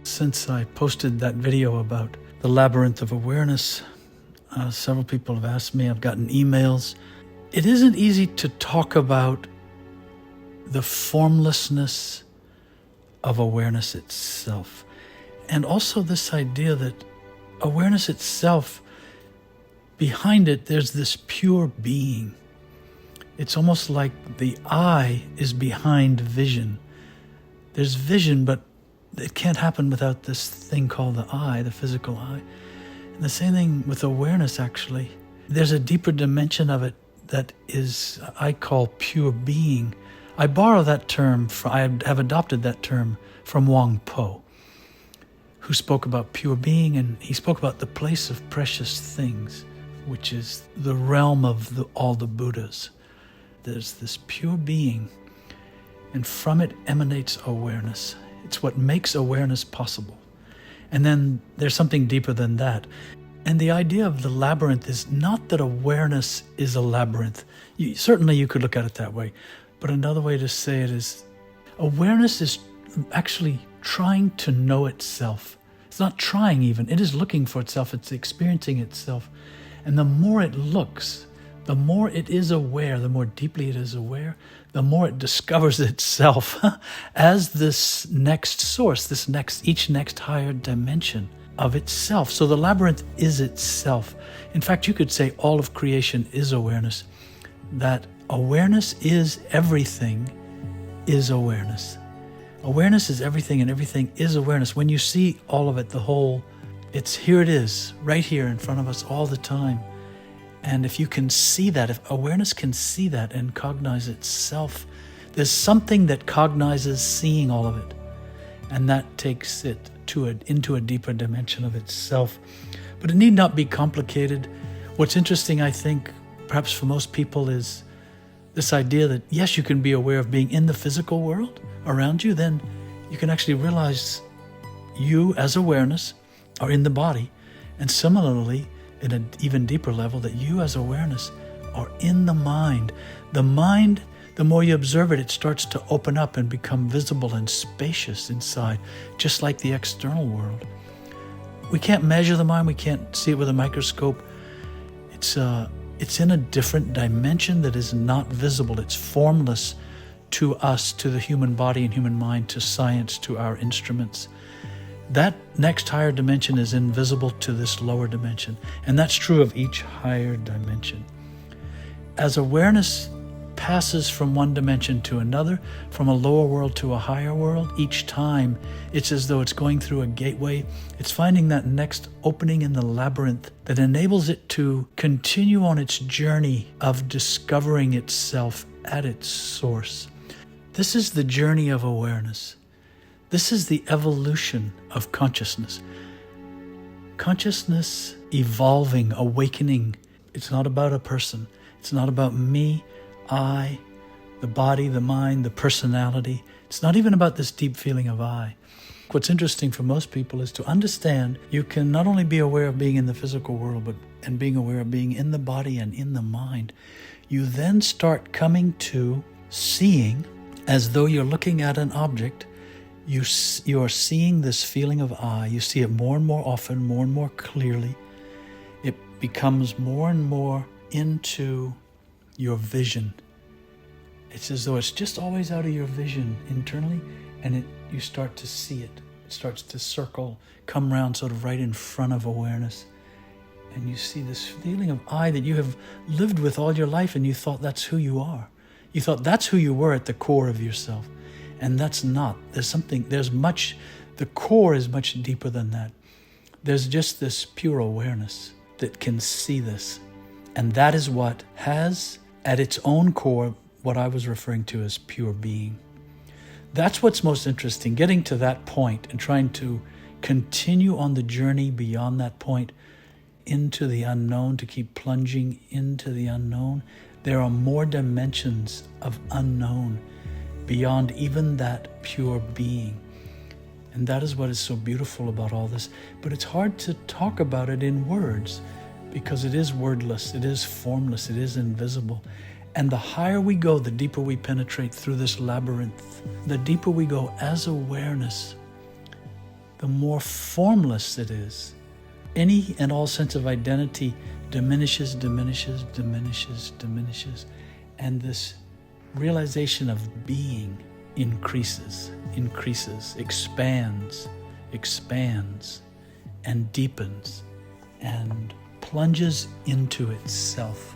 Since I posted that video about the labyrinth of awareness, several people have asked me, I've gotten emails. It isn't easy to talk about the formlessness of awareness itself. And also this idea that awareness itself, behind it, there's this pure being. It's almost like the I is behind vision. There's vision, but it can't happen without this thing called the I, the physical I. And the same thing with awareness, actually. There's a deeper dimension of it that is, I call pure being. I borrow that term, I have adopted that term from Wang Po, who spoke about pure being, and he spoke about the place of precious things, which is the realm of all the Buddhas. There's this pure being, and from it emanates awareness. It's what makes awareness possible. And then there's something deeper than that. And the idea of the labyrinth is not that awareness is a labyrinth. Certainly you could look at it that way. But another way to say it is awareness is actually trying to know itself. It's not trying even. It is looking for itself. It's experiencing itself. And the more it looks, the more it is aware, the more deeply it is aware, the more it discovers itself as this next source, each next higher dimension of itself. So the labyrinth is itself. In fact, you could say all of creation is awareness, that awareness is everything is awareness. Awareness is everything and everything is awareness. When you see all of it, the whole, here it is, right here in front of us all the time. And if you can see that, if awareness can see that and cognize itself, there's something that cognizes seeing all of it. And that takes it into a deeper dimension of itself. But it need not be complicated. What's interesting, I think, perhaps for most people, is this idea that, yes, you can be aware of being in the physical world around you, then you can actually realize you as awareness are in the body. And similarly, in an even deeper level, that you as awareness are in the mind. The mind, the more you observe it, it starts to open up and become visible and spacious inside, just like the external world. We can't measure the mind. We can't see it with a microscope. It's in a different dimension that is not visible. It's formless to us, to the human body and human mind, to science, to our instruments. That next higher dimension is invisible to this lower dimension. And that's true of each higher dimension. As awareness passes from one dimension to another, from a lower world to a higher world, each time it's as though it's going through a gateway. It's finding that next opening in the labyrinth that enables it to continue on its journey of discovering itself at its source. This is the journey of awareness. This is the evolution of consciousness. Consciousness evolving, awakening. It's not about a person. It's not about me, I, the body, the mind, the personality. It's not even about this deep feeling of I. What's interesting for most people is to understand you can not only be aware of being in the physical world, and being aware of being in the body and in the mind. You then start coming to seeing as though you're looking at an object. You are seeing this feeling of I. You see it more and more often, more and more clearly. It becomes more and more into your vision. It's as though it's just always out of your vision internally, and you start to see it. It starts to circle, come round sort of right in front of awareness. And you see this feeling of I that you have lived with all your life, and you thought that's who you are. You thought that's who you were at the core of yourself. And that's not. The core is much deeper than that. There's just this pure awareness that can see this. And that is what has at its own core what I was referring to as pure being. That's what's most interesting, getting to that point and trying to continue on the journey beyond that point into the unknown, to keep plunging into the unknown. There are more dimensions of unknown beyond even that pure being. And that is what is so beautiful about all this. But it's hard to talk about it in words because it is wordless, it is formless, it is invisible. And the higher we go, the deeper we penetrate through this labyrinth, the deeper we go as awareness, the more formless it is. Any and all sense of identity diminishes, diminishes, diminishes, diminishes, and this realization of being increases, increases, expands, expands, and deepens, and plunges into itself.